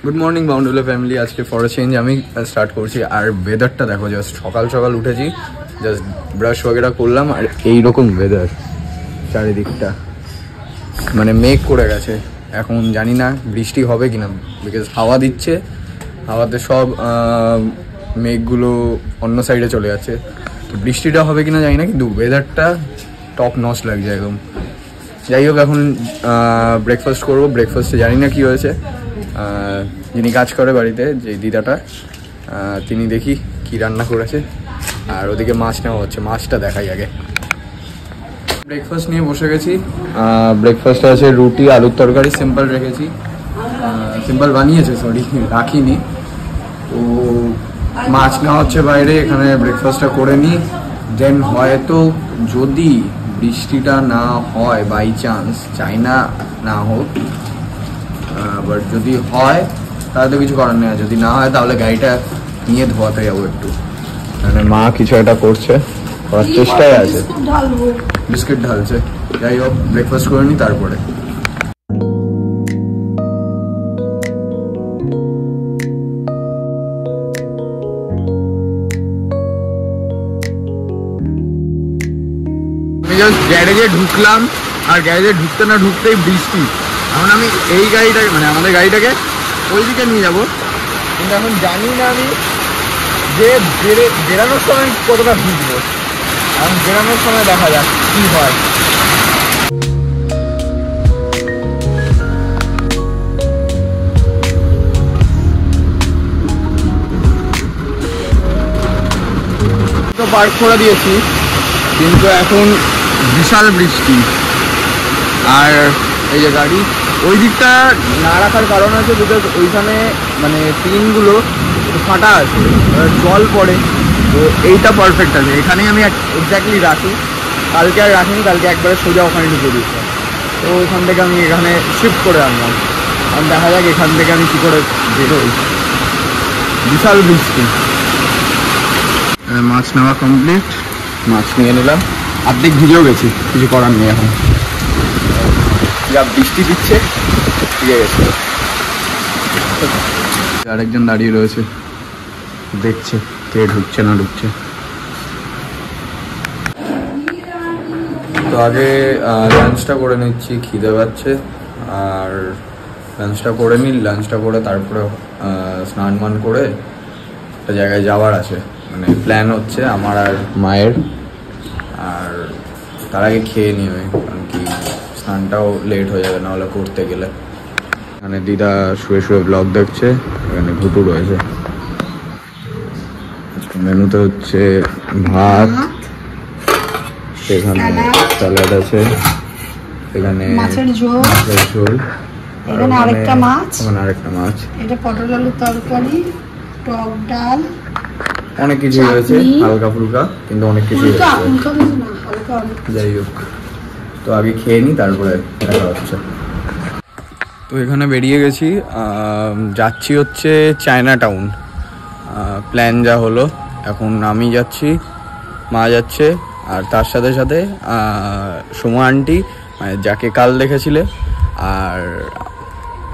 Good morning बाउंडुला family. आज के फर change हमें स्टार्ट कर वेदारटा देखो जस्ट सकाल सकाल उठे जस्ट ब्राश वगैरह करलाम और यही रकम वेदार चारिदिकटा माने मेघ करे गेछे। এখন জানি না বৃষ্টি হবে কিনা বিকজ হাওয়া দিচ্ছে, হাওয়াতে সব মেঘগুলো অন্য সাইডে চলে যাচ্ছে। তো বৃষ্টিটা হবে কিনা জানি না, কিন্তু ওয়েদারটা টপ নচ লাগছে একদম। যাই হোক এখন ব্রেকফাস্ট করবো। ব্রেকফাস্টে জানি না কি হয়েছে, যিনি কাজ করে বাড়িতে যে দিদাটা তিনি দেখি কি রান্না করেছে। আর ওদিকে মাছ নেওয়া হচ্ছে, মাছটা দেখাই আগে। ব্রেকফাস্ট নিয়ে বসে গেছি। ব্রেকফাস্টে আছে রুটি আলুর তরকারি, সিম্পল রেখেছি, সিম্পল বানিয়েছে সরি রাখিনি। তো মাছ নেওয়া হচ্ছে বাইরে, এখানে ব্রেকফাস্টটা করে নিই। দেন হয়তো যদি বৃষ্টিটা না হয় বাই চান্স, চাই না না হোক, বাট যদি হয় তাহলে তো কিছু করার নেই। যদি না হয় তাহলে গাড়িটা নিয়ে ধোয়াতে যাবো একটু। মানে মা কিছু একটা করছে, করার চেষ্টায় আছে, বিস্কিট ঢালছে। যাই হোক ব্রেকফাস্ট করে নি তারপরে। আমি জাস্ট গ্যারেজে ঢুকলাম, আর গ্যারেজে ঢুকতে না ঢুকতেই বৃষ্টি। এখন আমি এই গাড়িটাকে মানে আমাদের গাড়িটাকে ওইদিকে নিয়ে যাবো, কিন্তু এখন জানি না আমি যে বেরানোর সময় কতটা ভিজবো। এখন বেরানোর সময় দেখা যাক কি হয়। তো পার্ক করে দিয়েছি, কিন্তু এখন বিশাল বৃষ্টি। আর এই যে গাড়ি ওই দিকটা না রাখার কারণ আছে বিকজ ওইখানে মানে টিনগুলো ফাটা আছে, জল পড়ে। তো এইটা পারফেক্ট আছে, এখানেই আমি এক্স্যাক্টলি রাখি। কালকে আর রাখিনি, কালকে একবারে সোজা ওখানে ঢুকে দিয়েছি। তো ওইখান থেকে আমি এখানে শিফট করে আনলাম। কারণ দেখা যাক এখান থেকে আমি কী করে বেরোই। বিশাল বৃষ্টি। মাছ নেওয়া কমপ্লিট, মাছ নিয়ে নিলাম। অর্ধেক ভিজেও গেছি, কিছু করার নেই। এখন যা বৃষ্টি দিচ্ছে ভিজে গেছে। আরেকজন দাঁড়িয়ে রয়েছে, দেখছে কে ঢুকছে না ঢুকছে। তো আগে লাঞ্চটা করে নিচ্ছি, খিদে পাচ্ছে। আর লাঞ্চটা করে নিই, লাঞ্চটা করে তারপরে স্নান মান করে একটা জায়গায় যাওয়ার আছে, মানে প্ল্যান হচ্ছে আমার আর মায়ের। আর তার আগে খেয়ে নিই আমি, কারণ কি স্নানটাও লেট হয়ে যাবে নাহলে করতে গেলে। এখানে দিদা শুয়ে শুয়ে ব্লগ দেখছে, এখানে ঘুটু রয়েছে। মেনুতে হচ্ছে ভাত, সেখানে স্যালাড আছে, এখানে মাছের ঝোল, এখানে আরেকটা মাছ, ওখানে আরেকটা মাছ, এটা পটল আলুর তরকারি, টক ডাল, অনেক কিছু রয়েছে, হালকা ফুলকা কিন্তু অনেক কিছু রয়েছে। যাই হোক, তো আগে খেয়ে নিই তারপরে দেখা হচ্ছে। তো এখানে বেরিয়ে গেছি, যাচ্ছি হচ্ছে চায়না টাউন। প্ল্যান যা হলো, এখন আমি যাচ্ছি, মা যাচ্ছে, আর তার সাথে সাথে সোমা আন্টি মানে যাকে কাল দেখেছিলে, আর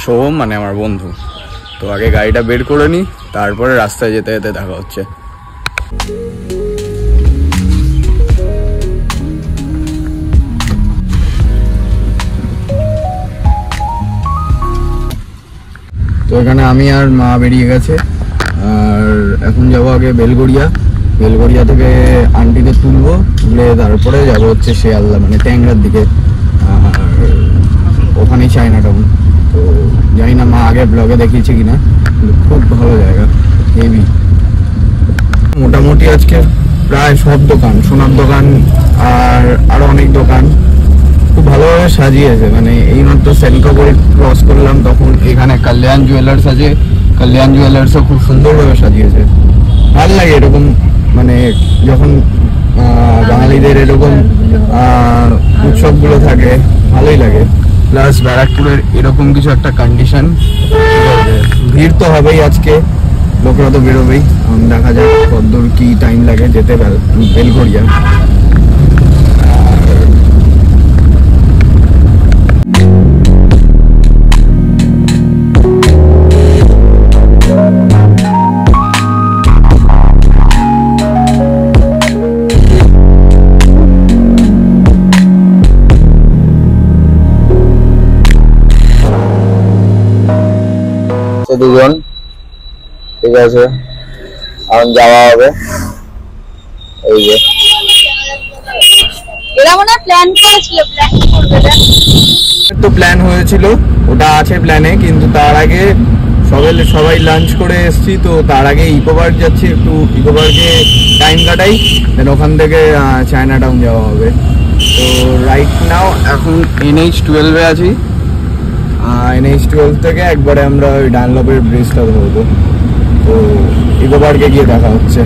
সোহম মানে আমার বন্ধু। তো আগে গাড়িটা বের করে নিই, তারপরে রাস্তায় যেতে যেতে দেখা হচ্ছে। তো এখানে আমি আর মা বেরিয়ে গেছে, আর এখন যাবো আগে বেলগড়িয়া। বেলগড়িয়া থেকে আন্টিদের তুলবো, তুলে তারপরে যাবো হচ্ছে শিয়ালদা মানে ট্যাংরার দিকে। আর ওখানেই চায়না টাউন। তো জানি না মা আগে ব্লগে দেখিয়েছে কিনা, খুব ভালো জায়গা, হেভি। মোটামুটি আজকে প্রায় সব দোকান, সোনার দোকান আর আরো অনেক দোকান খুব ভালোভাবে সাজিয়েছে। মানে এইমাত্র সেন্ট্রো করে ক্রস করলাম, তখন এখানে কল্যাণ জুয়েলার্স আছে, কল্যাণ জুয়েলার্সও খুব সুন্দরভাবে সাজিয়েছে। ভালো লাগে এরকম, মানে যখন বাঙালিদের এরকম উৎসবগুলো থাকে ভালোই লাগে। প্লাস ব্যারাকপুরের এরকম কিছু একটা কন্ডিশন, ভিড় তো হবেই আজকে, লোকেরা তো বেরোবেই। দেখা যাক কতদূর কি টাইম লাগে যেতে বেলগড়িয়া। দুজন, ঠিক আছে, এখন যাওয়া হবে। এই যে এরা মনে প্ল্যান করেছিল, প্ল্যান করবে না তো প্ল্যান হয়েছিল, ওটা আছে প্ল্যানে, কিন্তু তার আগে সবাই লাঞ্চ করে এসছি, তো তার আগে ইকো পার্ক যাচ্ছি, একটু ইকো পার্কে টাইম কাটাই, দেন ওখান থেকে চায়না টাউন যাওয়া হবে। তো রাইট নাও এখন NH-12 আছি। NH-12 থেকে একবারে আমরা ওই ডানলপের ব্রিজটা ধরবো, তো ইকো পার্কে গিয়ে দেখা হচ্ছে।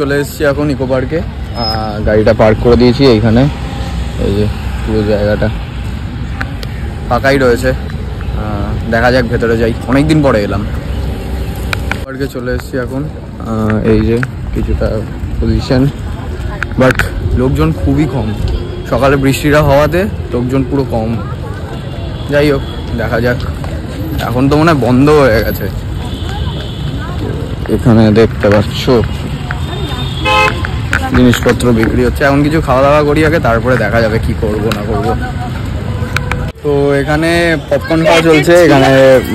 চলে এসেছি এখন ইকো পার্কে, গাড়িটা পার্ক করে দিয়েছি এইখানে। এই যে পুরো জায়গাটা ফাঁকাই রয়েছে, দেখা যাক ভেতরে যাই, অনেকদিন পরে এলাম। পার্কে চলে এসেছি এখন, এই যে কিছুটা পজিশন, বাট লোকজন খুবই কম, সকালে বৃষ্টিটা হওয়াতে লোকজন পুরো কম। যাই হোক দেখা যাক, এখন তো মনে হয় বন্ধ হয়ে গেছে। এখানে দেখতে পাচ্ছ জিনিসপত্র বিক্রি হচ্ছে, এখন কিছু খাওয়া দাওয়া করি আগে, তারপরে দেখা যাবে কি করব না করব। তো এখানে পপকর্ন খাওয়া চলছে, এখানে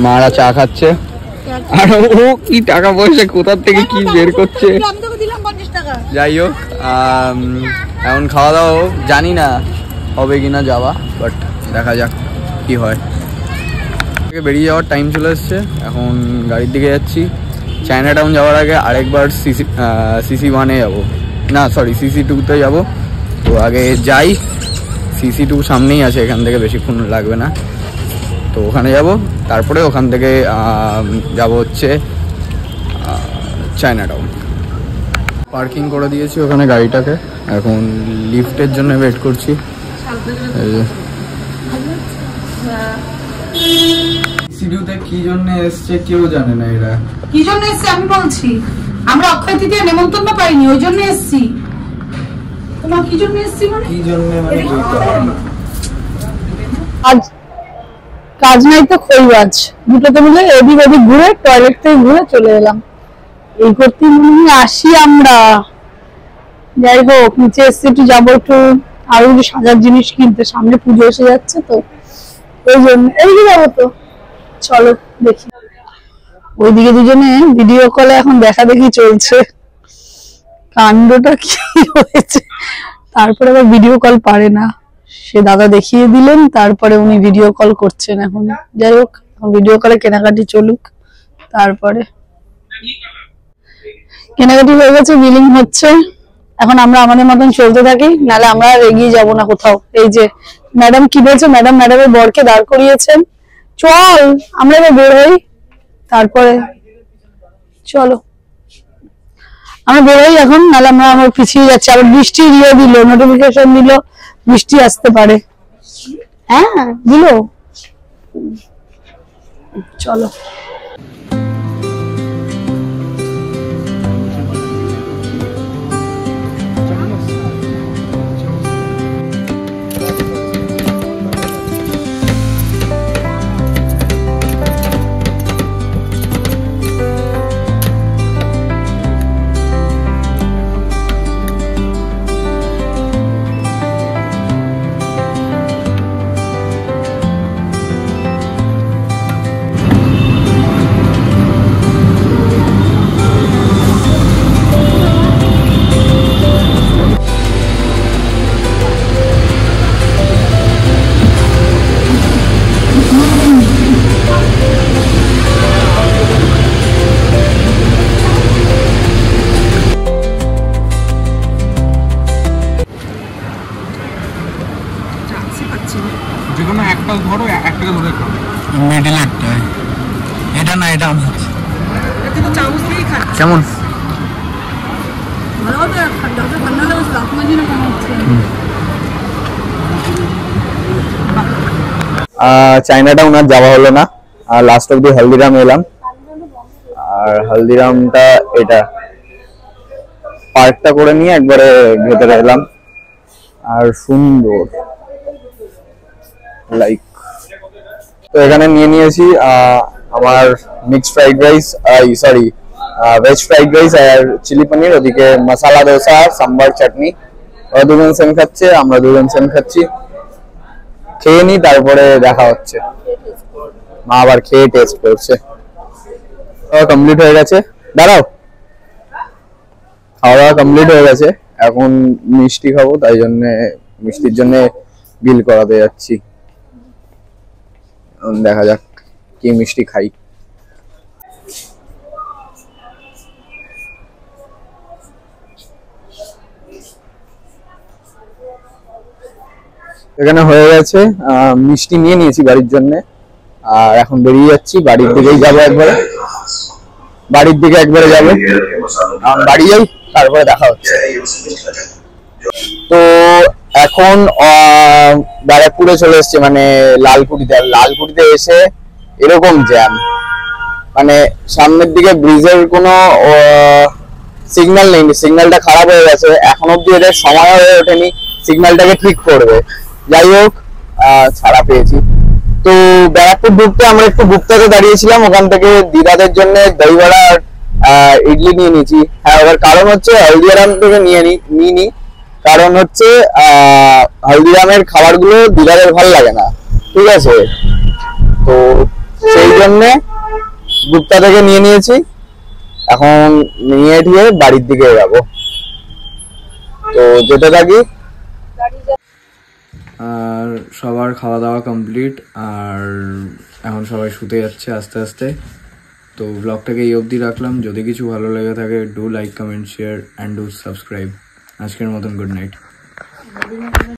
মারা চা খাচ্ছে, আর ও কি টাকা পয়সা কোথার থেকে কি বের করছে। যাই হোক এখন খাওয়া দাওয়া জানি না হবে কিনা যাওয়া, বাট দেখা যাক কি হয়। বেরিয়ে যাওয়ার টাইম চলে এসছে, এখন গাড়ির দিকে যাচ্ছি। চায়না টাউন যাওয়ার আগে আরেকবার CC1-এ যাবো, না সরি CC2-তে যাবো। তো আগে যাই, CC2 সামনেই আছে, এখান থেকে বেশিক্ষণ লাগবে না, তো ওখানে যাব। তারপরে ওখান থেকে যাব হচ্ছে চায়না টাউন। পার্কিং করে দিয়েছি ওখানে গাড়িটাকে, এখন লিফটের জন্য ওয়েট করছি। এই যে CC2-তে কি জন্য এসছে কেউ জানে না, এরা কি জন্য এসছে আমি বলছি, আমরা অক্ষয় তৃতীয়া নেমন্তন্ন পাইনি, ওই জন্য এসছি। তোমার কি জন্য এসছি মানে কি জন্য মানে বলতে হয় না। আজ কাজ নাই তো খইবাজ, দুটোতে মিলে এদিক ওদিক ঘুরে টয়লেট থেকে ঘুরে চলে এলাম, এই করতে মনে আসি আমরা। যাই হোক নিচে এসছি, একটু যাবো একটু আরো কিছু সাজার জিনিস কিনতে, সামনে পুজো এসে যাচ্ছে তো ওই জন্য এইদিকে যাবো। তো চলো দেখি, ওইদিকে দুজনে ভিডিও কলে এখন দেখা দেখি চলছে, কাণ্ডটা কি হয়েছে। তারপরে আবার ভিডিও কল পারে না, সে দাদা দেখিয়ে দিলেন, তারপরে উনি ভিডিও কল করছেন এখন। যাই হোক ভিডিও কলে কেনাকাটি চলুক, তারপরে কেনাকাটি হয়ে গেছে, বিলিং হচ্ছে, এখন আমরা আমাদের মতন চলতে থাকি, নাহলে আমরা আর এগিয়ে যাবো না কোথাও। এই যে ম্যাডাম কি বলছে, ম্যাডামের বরকে দাঁড় করিয়েছেন, চল আমরা এবার বের হই, তারপরে চলো আমরা বের হই এখন, নাহলে আমরা পিছিয়ে যাচ্ছি। আবার বৃষ্টি দিয়ে দিল, নোটিফিকেশন দিল বৃষ্টি আসতে পারে, হ্যাঁ দিল, চলো। যেকোনো একটা ধরো, একটা ধরে খাও, মিডল একটা, এটা না এটা আমার কেমন চায়না টাউন আর যাওয়া হলো না, আর লাস্ট অব্দি হলদিরাম এলাম। আর হলদিরামটা এটা পার্কটা করে নিয়ে একবারে ভেতরে এলাম। আর সুন্দর লাইক, তো এখানে নিয়ে নিয়েছি আমার mixed fried rice, sorry veg fried rice আর চিলি পনির, ওদিকে মশালা দোসা, সাম্বার, চাটনি। ওরা দুজন সেম খাচ্ছে, আমরা দুজন সেম খাচ্ছি। খেয়ে নি, তারপরে দেখা হচ্ছে। মা আবার খেয়ে টেস্ট করছে। কমপ্লিট হয়ে গেছে, দাঁড়াও, খাওয়া দাওয়া কমপ্লিট হয়ে গেছে। এখন মিষ্টি খাবো, তাই জন্য মিষ্টির জন্য বিল করাতে যাচ্ছি। দেখা যাক কি মিষ্টি খাই। এখানে হয়ে গেছে, মিষ্টি নিয়ে নিয়েছি বাড়ির জন্য। আর এখন বেরিয়ে যাচ্ছি, বাড়ির দিকেই যাবো একবারে, বাড়ির দিকে একবারে যাবো। বাড়ি যাই, তারপরে দেখা হচ্ছে। তো এখন ব্যারাকপুরে চলে এসছে, মানে লালকুটিতে। লালকুটিতে এসে এরকম জ্যাম, মানে সামনের দিকে ব্রিজের কোনো সিগন্যাল নেই, সিগন্যালটা খারাপ হয়ে গেছে। এখন অব্দি এদের সময় হয়ে ওঠেনি সিগন্যালটাকে ঠিক করবে। যাই হোক, ছাড়া পেয়েছি। তো ব্যারাকপুর ঢুকতে আমরা একটু গুপ্তাতে দাঁড়িয়েছিলাম, ওখান থেকে দিদাদের জন্য দই বড়া আর ইডলি নিয়ে নিয়েছি। হ্যাঁ, এবার কারণ হচ্ছে হলদিরাম থেকে নিইনি, কারণ হচ্ছে হলদিরামের খাবারগুলো দিদাদের ভালো লাগে না, ঠিক আছে? তো সেই জন্যে গুপ্তা থেকে নিয়ে নিয়েছি। এখন নিয়ে ঠিয়ে বাড়ির দিকে যাবো, তো যেতে থাকি। আর সবার খাওয়া দাওয়া কমপ্লিট, আর এখন সবাই শুতে যাচ্ছে আস্তে আস্তে। তো ব্লগটাকে এই অবধি রাখলাম। যদি কিছু ভালো লেগে থাকে, do like, comment, share and do subscribe. আজকের মতন গুড নাইট।